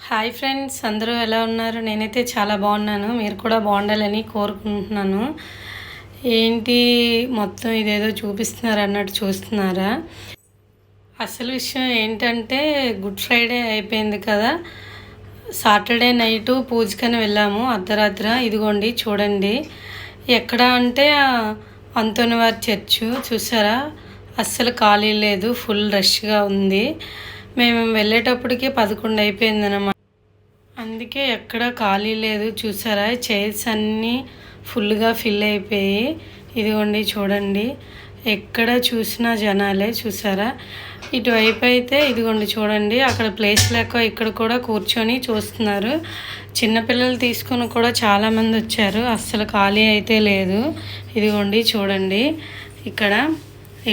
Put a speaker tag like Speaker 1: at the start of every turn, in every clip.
Speaker 1: Hi friends, అందరూ ఎలా ఉన్నారు? నేనైతే చాలా బాగున్నాను. మీరు కూడా బాగుండాలని కోరుకుంటున్నాను. ఏంటి మొత్తం ఇదేదో చూపిస్తున్నారు అన్నట్టు చూస్తున్నారా? అసలు విషయం ఏంటంటే గుడ్ ఫ్రైడే అయిపోయింది కదా. సాటర్డే నైటు పూజకని వెళ్ళాము అర్ధరాత్ర. ఇదిగోండి చూడండి, ఎక్కడ అంటే అంతోని వారి చర్చు చూసారా, అస్సలు ఖాళీ లేదు, ఫుల్ రష్గా ఉంది. మేము వెళ్ళేటప్పటికి 11 అయిపోయిందన్నమాట. అందుకే ఎక్కడ ఖాళీ లేదు చూసారా, చైర్స్ అన్నీ ఫుల్గా ఫిల్ అయిపోయి. ఇదిగోండి చూడండి, ఎక్కడ చూసినా జనాలే చూసారా. ఇటువైపు అయితే ఇదిగోండి చూడండి, అక్కడ ప్లేస్ లేక ఇక్కడ కూడా కూర్చొని చూస్తున్నారు. చిన్నపిల్లలు తీసుకొని కూడా చాలామంది వచ్చారు, అస్సలు ఖాళీ అయితే లేదు. ఇదిగోండి చూడండి, ఇక్కడ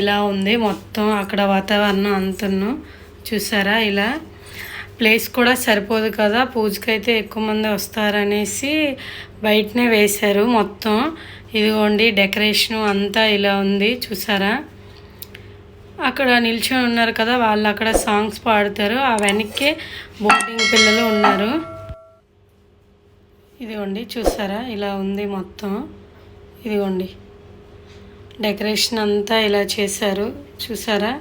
Speaker 1: ఇలా ఉంది మొత్తం. అక్కడ వాతావరణం అంతను చూసారా, ఇలా ప్లేస్ కూడా సరిపోదు కదా, పూజకైతే ఎక్కువ మంది వస్తారనేసి బయటనే వేశారు మొత్తం. ఇదిగోండి డెకరేషను అంతా ఇలా ఉంది చూసారా. అక్కడ నిల్చొని ఉన్నారు కదా, వాళ్ళు అక్కడ సాంగ్స్ పాడతారు. ఆ వెనక్కే బోటింగ్ పిల్లలు ఉన్నారు. ఇదిగోండి చూసారా, ఇలా ఉంది మొత్తం. ఇదిగోండి డెకరేషన్ అంతా ఇలా చేశారు చూసారా.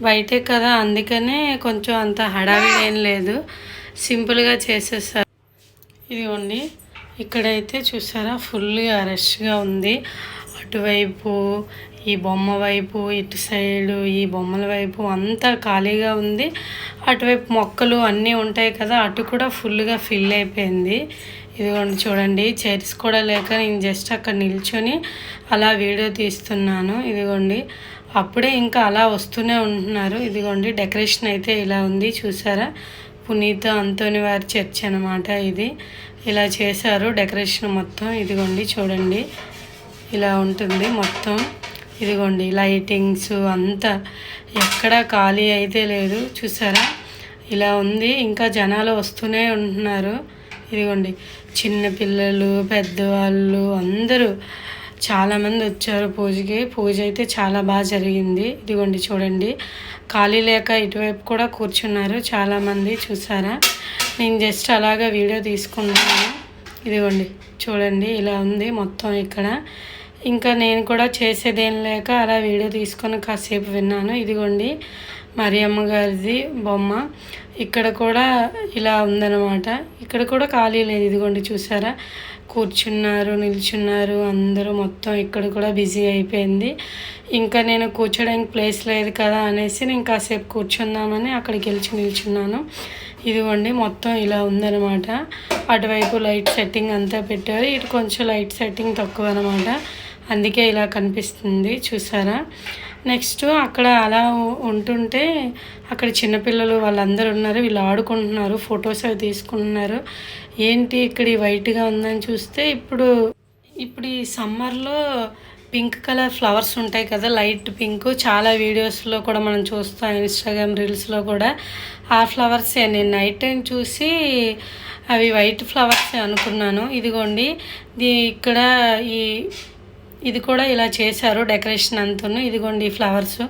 Speaker 1: బయటే కదా, అందుకనే కొంచెం అంత హడావిడి ఏం లేదు, సింపుల్గా చేసేసారు. ఇదిగోండి ఇక్కడైతే చూసారా, ఫుల్గా రష్గా ఉంది. అటువైపు ఈ బొమ్మ వైపు, ఇటు సైడు ఈ బొమ్మల వైపు అంతా ఖాళీగా ఉంది. అటువైపు మొక్కలు అన్నీ ఉంటాయి కదా, అటు కూడా ఫుల్గా ఫిల్ అయిపోయింది. ఇదిగోండి చూడండి, చైర్స్ కూడా లేక నేను జస్ట్ అక్కడ నిల్చొని అలా వీడియో తీస్తున్నాను. ఇదిగోండి అప్పుడే ఇంకా అలా వస్తూనే ఉంటున్నారు. ఇదిగోండి డెకరేషన్ అయితే ఇలా ఉంది చూసారా, పునీత అంతోని వారి చర్చ్ అనమాట ఇది. ఇలా చేశారు డెకరేషన్ మొత్తం. ఇదిగోండి చూడండి, ఇలా ఉంటుంది మొత్తం. ఇదిగోండి లైటింగ్స్ అంతా ఎక్కడా ఖాళీ అయితే లేదు చూసారా, ఇలా ఉంది. ఇంకా జనాలు వస్తూనే ఉంటున్నారు. ఇదిగోండి చిన్నపిల్లలు, పెద్దవాళ్ళు అందరూ చాలామంది వచ్చారు పూజకి. పూజ అయితే చాలా బాగా జరిగింది. ఇదిగోండి చూడండి, ఖాళీ లేక ఇటువైపు కూడా కూర్చున్నారు చాలామంది చూసారా. నేను జస్ట్ అలాగా వీడియో తీసుకున్నాను. ఇదిగోండి చూడండి, ఇలా ఉంది మొత్తం ఇక్కడ. ఇంకా నేను కూడా చేసేదేం లేక అలా వీడియో తీసుకొని కాసేపు విన్నాను. ఇదిగోండి మరియమ్మ గారిది బొమ్మ ఇక్కడ కూడా ఇలా ఉందన్నమాట. ఇక్కడ కూడా ఖాళీ లేదు. ఇదిగోండి చూసారా, కూర్చున్నారు, నిల్చున్నారు అందరూ మొత్తం. ఇక్కడ కూడా బిజీ అయిపోయింది. ఇంకా నేను కూర్చోడానికి ప్లేస్ లేదు కదా అనేసి నేను కాసేపు కూర్చుందామని అక్కడికి వెళ్ళి నిల్చున్నాను. ఇదిగోండి మొత్తం ఇలా ఉందన్నమాట. అటువైపు లైట్ సెట్టింగ్ అంతా పెట్టారు, ఇటు కొంచెం లైట్ సెట్టింగ్ తక్కువ అనమాట, అందుకే ఇలా కనిపిస్తుంది చూసారా. నెక్స్ట్ అక్కడ అలా ఉంటుంటే అక్కడ చిన్నపిల్లలు వాళ్ళందరూ ఉన్నారు, వీళ్ళు ఆడుకుంటున్నారు, ఫొటోస్ అవి తీసుకుంటున్నారు. ఏంటి ఇక్కడ వైట్గా ఉందని చూస్తే ఇప్పుడు ఈ సమ్మర్లో పింక్ కలర్ ఫ్లవర్స్ ఉంటాయి కదా, లైట్ పింక్, చాలా వీడియోస్లో కూడా మనం చూస్తాం, ఇన్స్టాగ్రామ్ రీల్స్లో కూడా. ఆ ఫ్లవర్సే నేను నైట్ టైం చూసి అవి వైట్ ఫ్లవర్సే అనుకున్నాను. ఇదిగోండి ఇక్కడ ఇది కూడా ఇలా చేశారు డెకరేషన్ అంతాను. ఇదిగోండి ఫ్లవర్స్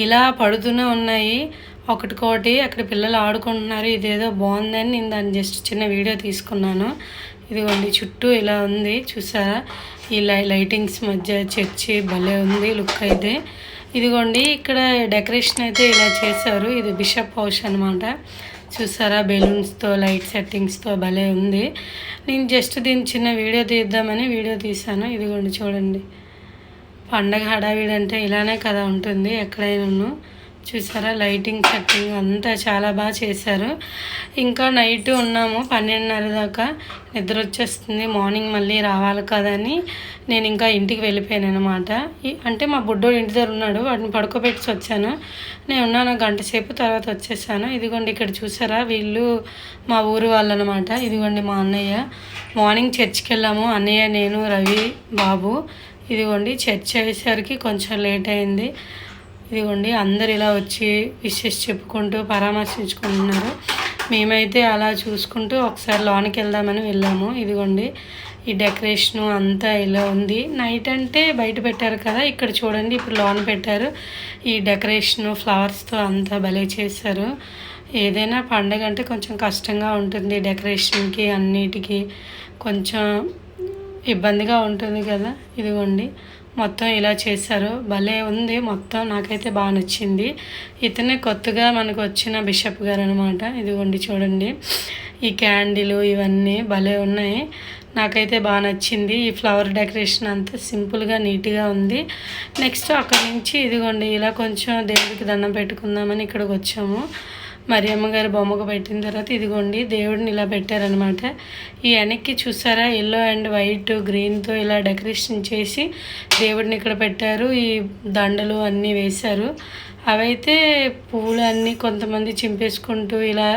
Speaker 1: ఇలా పడుతూనే ఉన్నాయి ఒకటికోటి. అక్కడ పిల్లలు ఆడుకుంటున్నారు, ఇదేదో బాగుందని నేను దాన్ని జస్ట్ చిన్న వీడియో తీసుకున్నాను. ఇదిగోండి చుట్టూ ఇలా ఉంది చూసారా, ఈ లైటింగ్స్ మధ్య చర్చి భలే ఉంది లుక్ అయితే. ఇదిగోండి ఇక్కడ డెకరేషన్ అయితే ఇలా చేశారు. ఇది బిషప్ హౌస్ అనమాట చూసారా, బెలూన్స్తో లైట్ సెట్టింగ్స్తో భలే ఉంది. నేను జస్ట్ దీన్ని చిన్న వీడియో తీద్దామని వీడియో తీశాను. ఇదిగోండి చూడండి, పండగ హడావిడి అంటే ఇలానే కదా ఉంటుంది ఎక్కడైనా. చూసారా లైటింగ్ సెట్టింగ్ అంతా చాలా బాగా చేశారు. ఇంకా నైట్ ఉన్నాము 12:30 దాకా, నిద్ర వచ్చేస్తుంది, మార్నింగ్ మళ్ళీ రావాలి కదా అని నేను ఇంకా ఇంటికి వెళ్ళిపోయాను అనమాట. అంటే మా బుడ్డోడు ఇంటి దగ్గర ఉన్నాడు, వాటిని పడుకోబెట్టి వచ్చాను. నేను ఉన్నాను గంట సేపు, తర్వాత వచ్చేసాను. ఇదిగోండి ఇక్కడ చూసారా, వీళ్ళు మా ఊరు వాళ్ళు అనమాట. ఇదిగోండి మా అన్నయ్య. మార్నింగ్ చర్చికి వెళ్ళాము, అన్నయ్య, నేను, రవి, బాబు. ఇదిగోండి చర్చ్ అయ్యేసరికి కొంచెం లేట్ అయింది. ఇదిగోండి అందరు ఇలా వచ్చి విషెస్ చెప్పుకుంటూ పరామర్శించుకుంటున్నారు. మేమైతే అలా చూసుకుంటూ ఒకసారి లోనికి వెళ్దామని వెళ్ళాము. ఇదిగోండి ఈ డెకరేషను అంతా ఇలా ఉంది. నైట్ అంటే బయట పెట్టారు కదా, ఇక్కడ చూడండి ఇప్పుడు లోన పెట్టారు. ఈ డెకరేషను ఫ్లవర్స్తో అంతా భలే చేశారు. ఏదైనా పండగ అంటే కొంచెం కష్టంగా ఉంటుంది, డెకరేషన్కి అన్నిటికీ కొంచెం ఇబ్బందిగా ఉంటుంది కదా. ఇదిగోండి మొత్తం ఇలా చేశారు, భలే ఉంది మొత్తం. నాకైతే బాగా నచ్చింది. ఇతనే కొత్తగా మనకు వచ్చిన బిషప్ గారు అనమాట. ఇదిగోండి చూడండి, ఈ క్యాండిల్ ఇవన్నీ భలే ఉన్నాయి. నాకైతే బాగా నచ్చింది. ఈ ఫ్లవర్ డెకరేషన్ అంతా సింపుల్గా నీట్గా ఉంది. నెక్స్ట్ అక్కడి నుంచి ఇదిగోండి ఇలా కొంచెం దేవుడికి దండం పెట్టుకుందామని ఇక్కడికి వచ్చాము. మరియమ్మ గారి బొమ్మకు పెట్టిన తర్వాత ఇదిగోండి దేవుడిని ఇలా పెట్టారనమాట. ఈ వెనక్కి చూసారా, ఎల్లో అండ్ వైట్ గ్రీన్తో ఇలా డెకరేషన్ చేసి దేవుడిని ఇక్కడ పెట్టారు. ఈ దండలు అన్నీ వేశారు. అవైతే పువ్వులు అన్నీ కొంతమంది చింపేసుకుంటూ ఇలా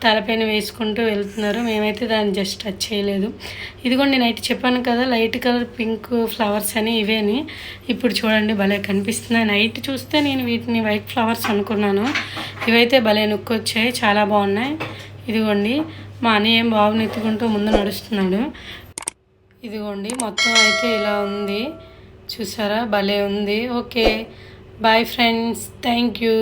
Speaker 1: తలపైన వేసుకుంటూ వెళ్తున్నారు. మేమైతే దాన్ని జస్ట్ టచ్ చేయలేదు. ఇదిగోండి నైట్ చెప్పాను కదా లైట్ కలర్ పింక్ ఫ్లవర్స్ అని, ఇవేని ఇప్పుడు చూడండి భలే కనిపిస్తున్నాయి. నైట్ చూస్తే నేను వీటిని వైట్ ఫ్లవర్స్ అనుకున్నాను. ఇవైతే భలే నొక్కొచ్చాయి, చాలా బాగున్నాయి. ఇదిగోండి మా అన్నయ్య ఏం బాబుని ఎత్తుకుంటూ ముందు నడుస్తున్నాడు. ఇదిగోండి మొత్తం అయితే ఇలా ఉంది, చూసారా భలే ఉంది. Okay bye friends, thank you.